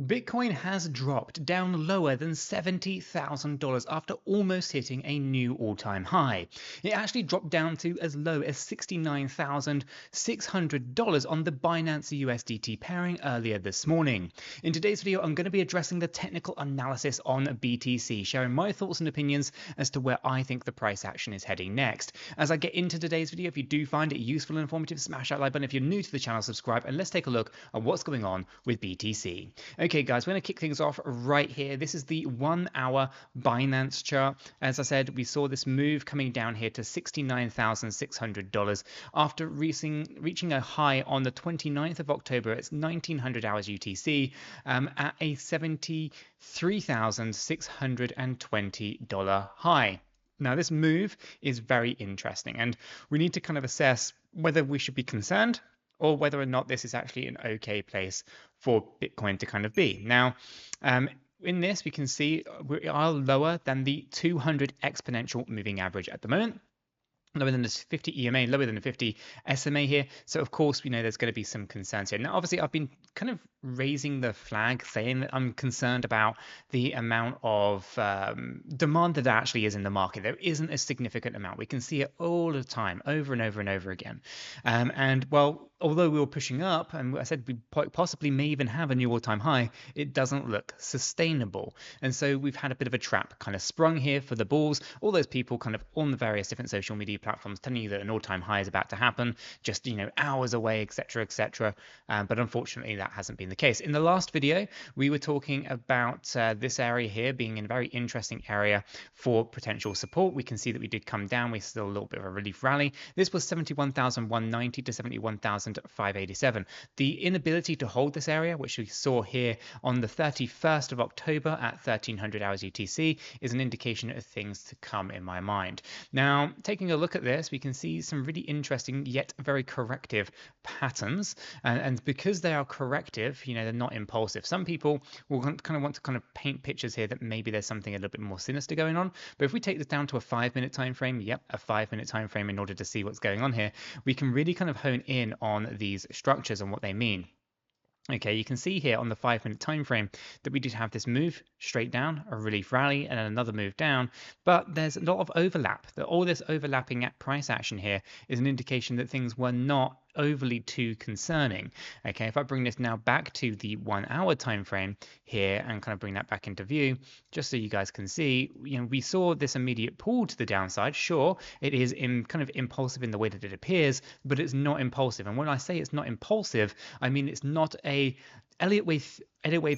Bitcoin has dropped down lower than $70,000 after almost hitting a new all-time high. It actually dropped down to as low as $69,600 on the Binance USDT pairing earlier this morning. In today's video, I'm going to be addressing the technical analysis on BTC, sharing my thoughts and opinions as to where I think the price action is heading next. As I get into today's video, if you do find it useful and informative, smash that like button. If you're new to the channel, subscribe, and let's take a look at what's going on with BTC. Okay guys, we're going to kick things off right here. This is the 1 hour Binance chart. As I said, we saw this move coming down here to $69,600 after reaching a high on the 29th of October. It's 1900 hours UTC at a $73,620 high. Now this move is very interesting, and we need to kind of assess whether we should be concerned or whether or not this is actually an okay place for Bitcoin to kind of be. Now, in this, we can see we are lower than the 200 exponential moving average at the moment, lower than this 50 EMA, lower than the 50 SMA here. So of course, we know there's going to be some concerns here. Now, obviously, I've been kind of raising the flag, saying that I'm concerned about the amount of demand that actually is in the market. There isn't a significant amount. We can see it all the time, over and over and over again. And well, although we were pushing up, and I said we possibly may even have a new all-time high, it doesn't look sustainable. And so we've had a bit of a trap kind of sprung here for the bulls. All those people kind of on the various different social media platforms telling you that an all-time high is about to happen, just, you know, hours away, etc., etc. But unfortunately, that hasn't been the case. In the last video, we were talking about this area here being a very interesting area for potential support. We can see that we did come down. We're still a little bit of a relief rally. This was 71,190 to 71,587. The inability to hold this area, which we saw here on the 31st of October at 1300 hours UTC, is an indication of things to come in my mind. Now, taking a look at this, we can see some really interesting yet very corrective patterns, and because they are corrective, you know, they're not impulsive. Some people will kind of want to kind of paint pictures here that maybe there's something a little bit more sinister going on. But if we take this down to a 5-minute time frame, yep, a 5-minute time frame in order to see what's going on here, we can really kind of hone in on these structures and what they mean. Okay, you can see here on the 5-minute time frame that we did have this move straight down, a relief rally, and another move down, but there's a lot of overlap. All this overlapping at price action here is an indication that things were not overly too concerning. Okay, if I bring this now back to the 1 hour time frame here and kind of bring that back into view, just so you guys can see, you know, we saw this immediate pull to the downside. Sure, it is kind of impulsive in the way that it appears, but it's not impulsive. And when I say it's not impulsive, I mean it's not a Elliott wave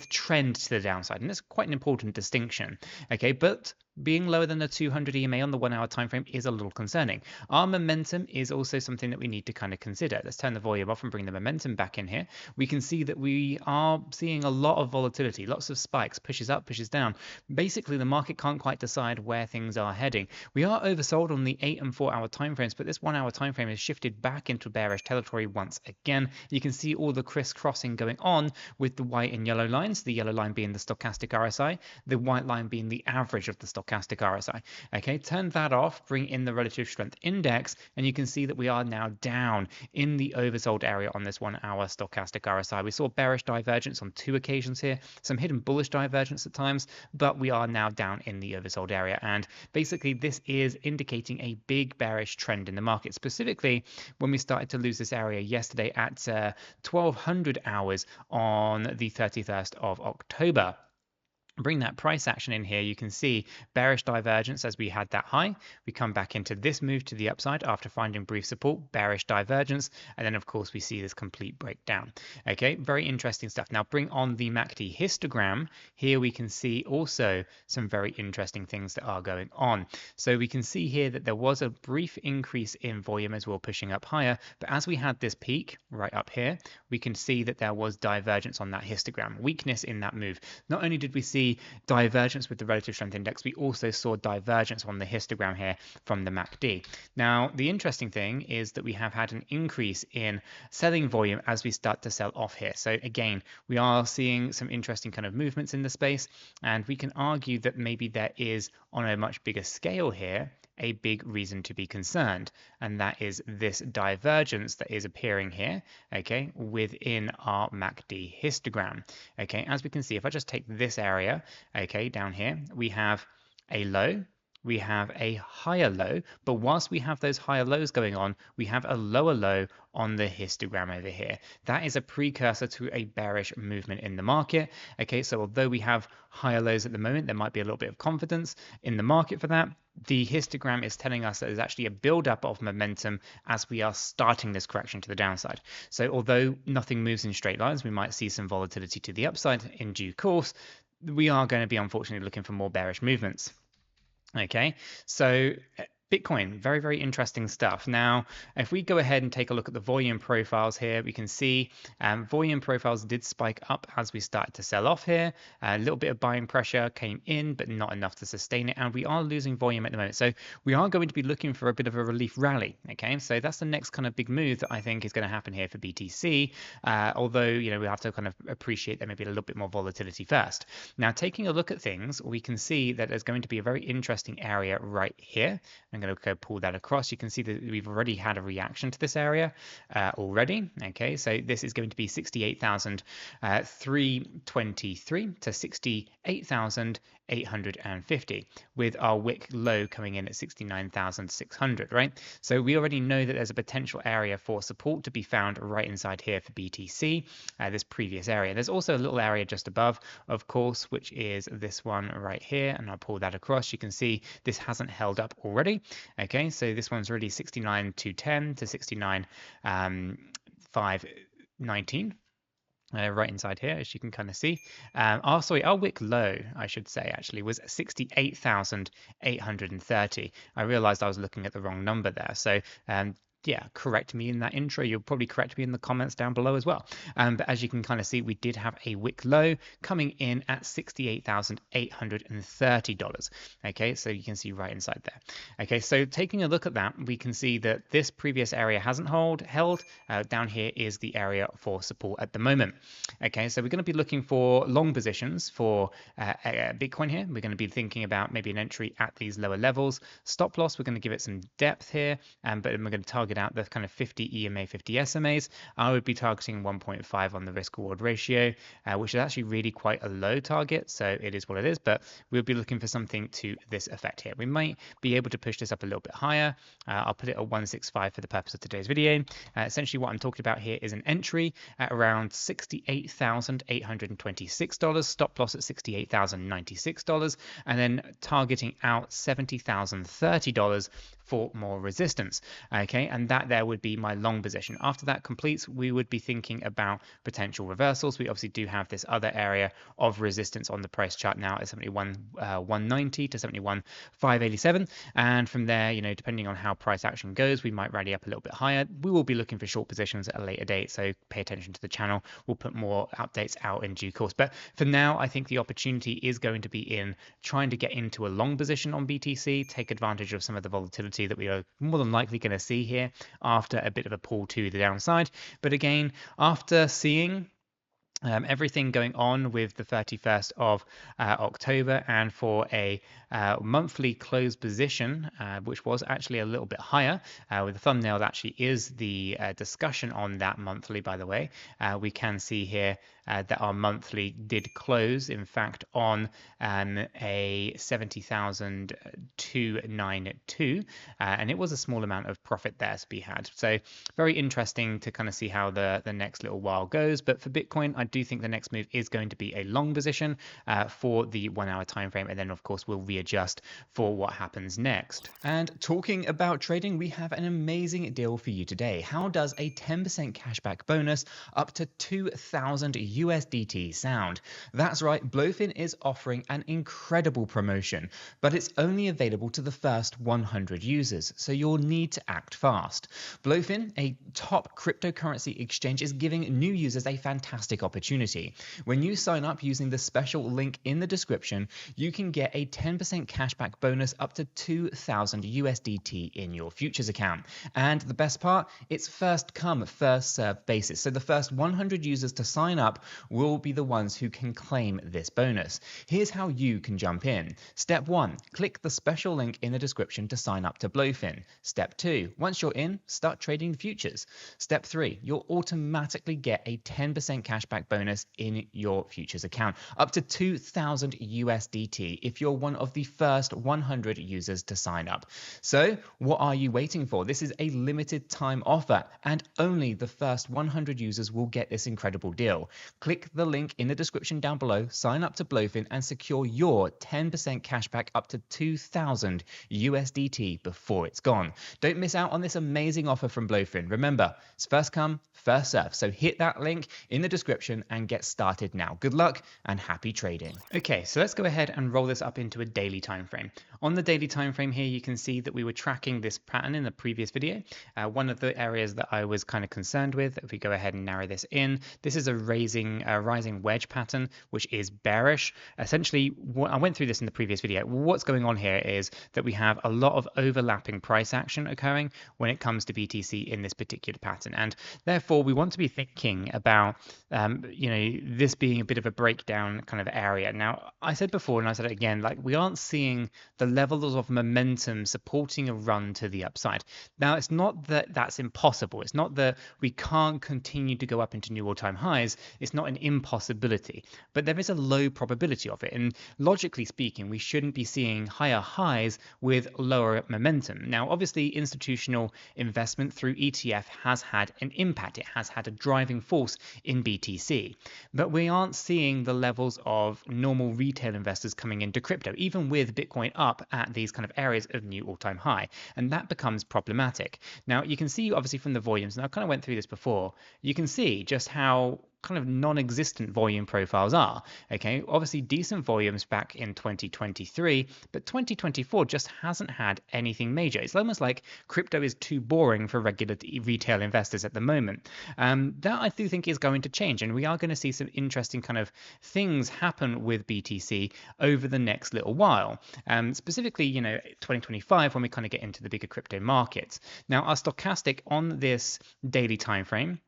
trend to the downside, and that's quite an important distinction. Okay, but being lower than the 200 EMA on the 1 hour time frame is a little concerning. Our momentum is also something that we need to kind of consider. Let's turn the volume off and bring the momentum back in here. We can see that we are seeing a lot of volatility, lots of spikes, pushes up, pushes down. Basically, the market can't quite decide where things are heading. We are oversold on the 8 and 4 hour time frames, but this 1 hour time frame has shifted back into bearish territory once again. You can see all the crisscrossing going on with the white and yellow lines, the yellow line being the stochastic RSI, the white line being the average of the stochastic RSI. Okay, turn that off, bring in the relative strength index, and you can see that we are now down in the oversold area on this 1 hour stochastic RSI. We saw bearish divergence on 2 occasions here, some hidden bullish divergence at times, but we are now down in the oversold area. And basically, this is indicating a big bearish trend in the market, specifically when we started to lose this area yesterday at 1200 hours on the 31st of October. Bring that price action in here, you can see bearish divergence as we had that high. We come back into this move to the upside after finding brief support, bearish divergence, and then of course we see this complete breakdown. Okay, very interesting stuff. Now bring on the MACD histogram. Here we can see also some very interesting things that are going on. So we can see here that there was a brief increase in volume as we were pushing up higher, but as we had this peak right up here, we can see that there was divergence on that histogram, weakness in that move. Not only did we see divergence with the relative strength index, we also saw divergence on the histogram here from the MACD. Now, the interesting thing is that we have had an increase in selling volume as we start to sell off here. So again, we are seeing some interesting kind of movements in the space, and we can argue that maybe there is on a much bigger scale here a big reason to be concerned, and that is this divergence that is appearing here, okay, within our MACD histogram. Okay, as we can see, if I just take this area, okay, down here, we have a low, we have a higher low, but whilst we have those higher lows going on, we have a lower low on the histogram over here. That is a precursor to a bearish movement in the market. Okay, so although we have higher lows at the moment, there might be a little bit of confidence in the market for that. The histogram is telling us that there's actually a build-up of momentum as we are starting this correction to the downside. So although nothing moves in straight lines, we might see some volatility to the upside in due course. We are going to be unfortunately looking for more bearish movements. Okay, so Bitcoin, very, very interesting stuff. Now, if we go ahead and take a look at the volume profiles here, we can see volume profiles did spike up as we started to sell off here. A little bit of buying pressure came in, but not enough to sustain it. And we are losing volume at the moment. So we are going to be looking for a bit of a relief rally. Okay, so that's the next kind of big move that I think is going to happen here for BTC. Although, you know, we have to kind of appreciate there may be a little bit more volatility first. Now, taking a look at things, we can see that there's going to be a very interesting area right here. I'm going to go pull that across. You can see that we've already had a reaction to this area already. Okay, so this is going to be 68,323 to 68,850 with our wick low coming in at 69,600, right? So we already know that there's a potential area for support to be found right inside here for BTC, this previous area. There's also a little area just above, of course, which is this one right here, and I'll pull that across. You can see this hasn't held up already. Okay, so this one's really 69,210 to 69,519. Right inside here, as you can kind of see. Our wick low, I should say, actually, was 68,830. I realized I was looking at the wrong number there. So yeah, correct me in that intro. You'll probably correct me in the comments down below as well. But as you can kind of see, we did have a wick low coming in at $68,830. Okay, so you can see right inside there. Okay, so taking a look at that, we can see that this previous area hasn't held. Down here is the area for support at the moment. Okay, so we're going to be looking for long positions for Bitcoin here. We're going to be thinking about maybe an entry at these lower levels. Stop loss, we're going to give it some depth here, but we're going to target out the kind of 50 EMA, 50 SMAs. I would be targeting 1.5 on the risk reward ratio, which is actually really quite a low target. So it is what it is, but we'll be looking for something to this effect here. We might be able to push this up a little bit higher. I'll put it at 165 for the purpose of today's video. Essentially what I'm talking about here is an entry at around $68,826, stop loss at $68,096, and then targeting out $70,030 for more resistance. Okay, and that there would be my long position. After that completes, we would be thinking about potential reversals. We obviously do have this other area of resistance on the price chart now at 71,190 to 71,587, and from there, you know, depending on how price action goes, we might rally up a little bit higher. We will be looking for short positions at a later date, so pay attention to the channel. We'll put more updates out in due course, but for now, I think the opportunity is going to be in trying to get into a long position on BTC, take advantage of some of the volatility that we are more than likely going to see here after a bit of a pull to the downside. But again, after seeing everything going on with the 31st of October and for a monthly close position, which was actually a little bit higher, with the thumbnail that actually is the discussion on that monthly, by the way. We can see here that our monthly did close, in fact, on a 70,292, and it was a small amount of profit there to be had. So very interesting to kind of see how the next little while goes. But for Bitcoin, I do think the next move is going to be a long position for the 1 hour time frame, and then of course we'll readjust for what happens next. And talking about trading, we have an amazing deal for you today. How does a 10% cashback bonus up to 2,000 USDT sound? That's right, Blowfin is offering an incredible promotion, but it's only available to the first 100 users, so you'll need to act fast. Blowfin, a top cryptocurrency exchange, is giving new users a fantastic opportunity. When you sign up using the special link in the description, you can get a 10% cashback bonus up to 2,000 USDT in your futures account. And the best part, it's first come, first served basis. So the first 100 users to sign up will be the ones who can claim this bonus. Here's how you can jump in. Step 1, click the special link in the description to sign up to 𝗕𝗀𝗀𝗀. Step 2, once you're in, start trading futures. Step 3, you'll automatically get a 10% cashback bonus in your futures account, up to 2,000 USDT if you're one of the first 100 users to sign up. So what are you waiting for? This is a limited time offer, and only the first 100 users will get this incredible deal. Click the link in the description down below, sign up to 𝗕𝗀𝗀𝗀, and secure your 10% cashback up to 2,000 USDT before it's gone. Don't miss out on this amazing offer from 𝗕𝗀𝗀𝗀. Remember, it's first come, first serve. So hit that link in the description and get started now. Good luck and happy trading. Okay, so let's go ahead and roll this up into a daily time frame. On the daily time frame here, you can see that we were tracking this pattern in the previous video. One of the areas that I was kind of concerned with, if we go ahead and narrow this in, this is a rising wedge pattern, which is bearish. Essentially, I went through this in the previous video. What's going on here is that we have a lot of overlapping price action occurring when it comes to BTC in this particular pattern, and therefore we want to be thinking about this being a bit of a breakdown kind of area. Now, I said before, and I said it again, like, we aren't seeing the levels of momentum supporting a run to the upside. Now, it's not that that's impossible. It's not that we can't continue to go up into new all-time highs. It's not an impossibility, but there is a low probability of it. And logically speaking, we shouldn't be seeing higher highs with lower momentum. Now, obviously, institutional investment through ETF has had an impact. It has had a driving force in BTC, but we aren't seeing the levels of normal retail investors coming into crypto, even with Bitcoin up at these kind of areas of new all-time high, and that becomes problematic. Now, you can see obviously from the volumes, and I kind of went through this before, you can see just how kind of non-existent volume profiles are. Okay, obviously decent volumes back in 2023, but 2024 just hasn't had anything major. It's almost like crypto is too boring for regular retail investors at the moment. That I do think is going to change, and we are going to see some interesting kind of things happen with BTC over the next little while. Specifically, 2025, when we kind of get into the bigger crypto markets. Now, our stochastic on this daily time frame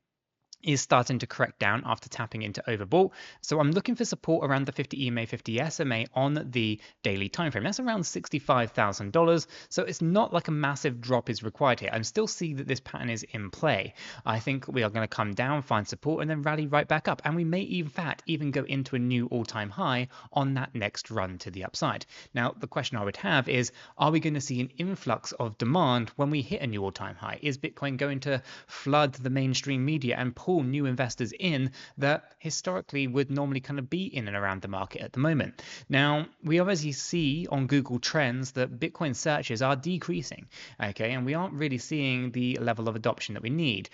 is starting to correct down after tapping into overbought. So I'm looking for support around the 50 EMA, 50 SMA on the daily time frame. That's around $65,000. So it's not like a massive drop is required here. I'm still seeing that this pattern is in play. I think we are going to come down, find support, and then rally right back up. And we may, in fact, even go into a new all-time high on that next run to the upside. Now, the question I would have is, are we going to see an influx of demand when we hit a new all-time high? Is Bitcoin going to flood the mainstream media and pull new investors in that historically would normally kind of be in and around the market at the moment? Now, we obviously see on Google Trends that Bitcoin searches are decreasing, okay, and we aren't really seeing the level of adoption that we need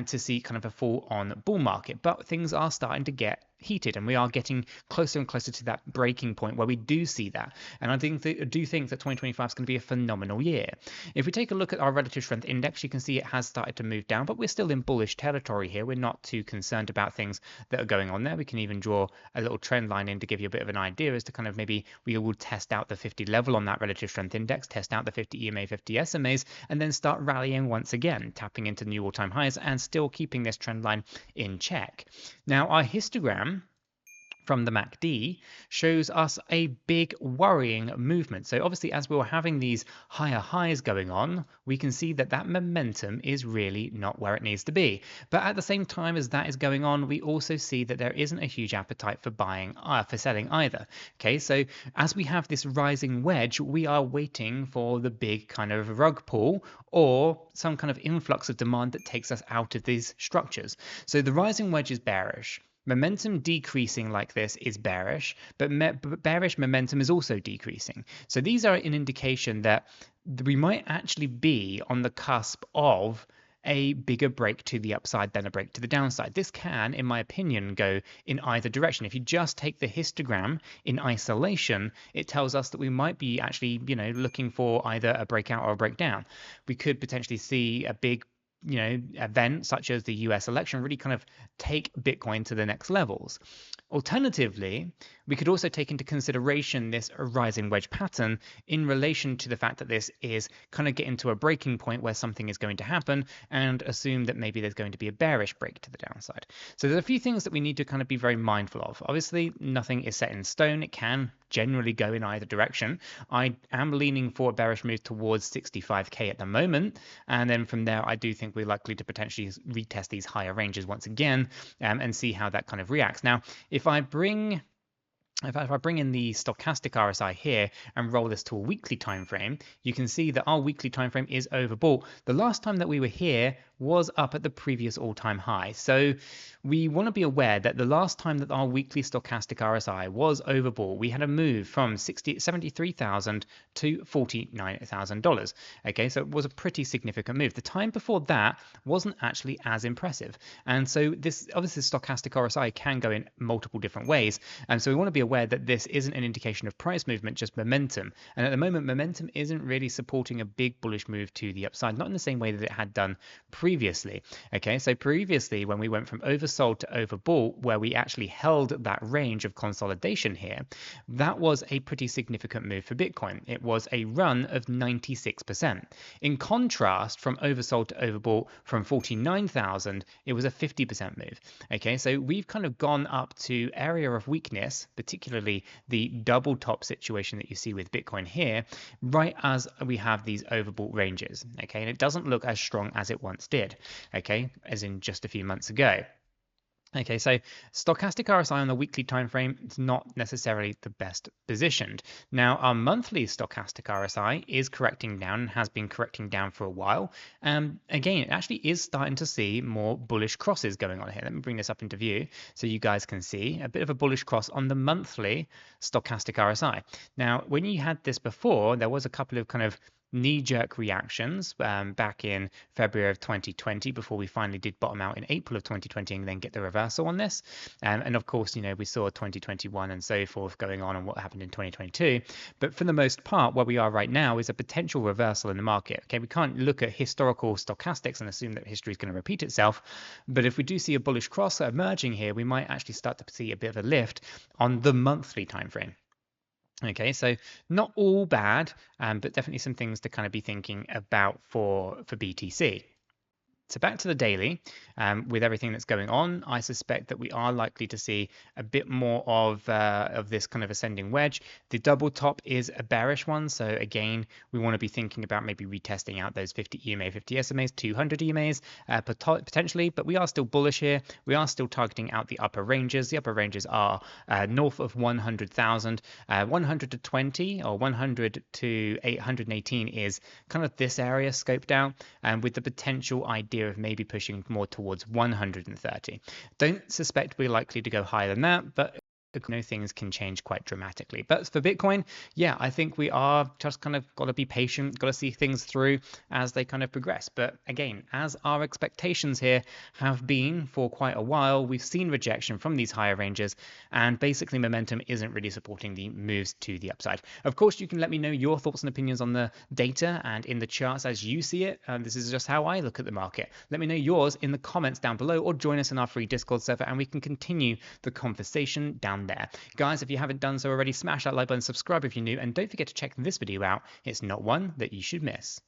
to see kind of a full-on bull market, but things are starting to get heated, and we are getting closer and closer to that breaking point where we do see that. And I do think that 2025 is going to be a phenomenal year. If we take a look at our relative strength index, you can see it has started to move down, but we're still in bullish territory here. We're not too concerned about things that are going on there. We can even draw a little trend line in to give you a bit of an idea as to kind of maybe we will test out the 50 level on that relative strength index, test out the 50 EMA, 50 SMAs, and then start rallying once again, tapping into new all-time highs and still keeping this trend line in check. Now, our histogram from the MACD shows us a big worrying movement. So obviously, as we were having these higher highs going on, we can see that that momentum is really not where it needs to be. But at the same time as that is going on, we also see that there isn't a huge appetite for selling either. Okay, so as we have this rising wedge, we are waiting for the big kind of rug pull or some kind of influx of demand that takes us out of these structures. So the rising wedge is bearish. Momentum decreasing like this is bearish, but bearish momentum is also decreasing. So these are an indication that we might actually be on the cusp of a bigger break to the upside than a break to the downside. This can, in my opinion, go in either direction. If you just take the histogram in isolation, it tells us that we might be actually, looking for either a breakout or a breakdown. We could potentially see a big event such as the US election really kind of take Bitcoin to the next levels. Alternatively, we could also take into consideration this rising wedge pattern in relation to the fact that this is kind of getting to a breaking point where something is going to happen, and assume that maybe there's going to be a bearish break to the downside. So there's a few things that we need to kind of be very mindful of. Obviously, nothing is set in stone. It can generally go in either direction. I am leaning for a bearish move towards 65k at the moment, and then from there I do think we're likely to potentially retest these higher ranges once again, and see how that kind of reacts. Now, if I bring in the stochastic RSI here and roll this to a weekly time frame, you can see that our weekly time frame is overbought. The last time that we were here was up at the previous all-time high. So we want to be aware that the last time that our weekly stochastic RSI was overbought, we had a move from $73,000 to $49,000. Okay, so it was a pretty significant move. The time before that wasn't actually as impressive. And so this, obviously, stochastic RSI can go in multiple different ways. And so we want to be aware that this isn't an indication of price movement, just momentum. And at the moment, momentum isn't really supporting a big bullish move to the upside, not in the same way that it had done previously. Okay, so previously when we went from oversold to overbought, where we actually held that range of consolidation here, that was a pretty significant move for Bitcoin. It was a run of 96%. In contrast, from oversold to overbought from 49,000, it was a 50% move. Okay, so we've kind of gone up to area of weakness, particularly the double top situation that you see with Bitcoin here, right as we have these overbought ranges. Okay, and it doesn't look as strong as it once did, okay, as in just a few months ago. Okay, so stochastic RSI on the weekly time frame is not necessarily the best positioned. Now, our monthly stochastic RSI is correcting down and has been correcting down for a while. Again, it actually is starting to see more bullish crosses going on here. Let me bring this up into view so you guys can see a bit of a bullish cross on the monthly stochastic RSI. Now, when you had this before, there was a couple of kind of knee-jerk reactions back in February of 2020 before we finally did bottom out in April of 2020 and then get the reversal on this. And of course, you know, we saw 2021 and so forth going on and what happened in 2022. But for the most part, where we are right now is a potential reversal in the market. Okay, we can't look at historical stochastics and assume that history is going to repeat itself. But if we do see a bullish cross emerging here, we might actually start to see a bit of a lift on the monthly time frame. Okay, so not all bad, but definitely some things to kind of be thinking about for BTC. So back to the daily, with everything that's going on, I suspect that we are likely to see a bit more of this kind of ascending wedge. The double top is a bearish one, so again, we want to be thinking about maybe retesting out those 50 EMA, 50 SMAs, 200 EMAs potentially, but we are still bullish here. We are still targeting out the upper ranges. The upper ranges are north of 100,000, 100 to 20 or 100 to 818 is kind of this area scoped out, and with the potential idea of maybe pushing more towards 130. Don't suspect we're likely to go higher than that, but you know, things can change quite dramatically. But for Bitcoin, yeah, I think we are just kind of got to be patient, got to see things through as they kind of progress. But again, as our expectations here have been for quite a while, we've seen rejection from these higher ranges, and basically momentum isn't really supporting the moves to the upside. Of course, you can let me know your thoughts and opinions on the data and in the charts as you see it. This is just how I look at the market. Let me know yours in the comments down below, or join us in our free Discord server and we can continue the conversation down there. Guys, if you haven't done so already, smash that like button, subscribe if you're new, and don't forget to check this video out. It's not one that you should miss.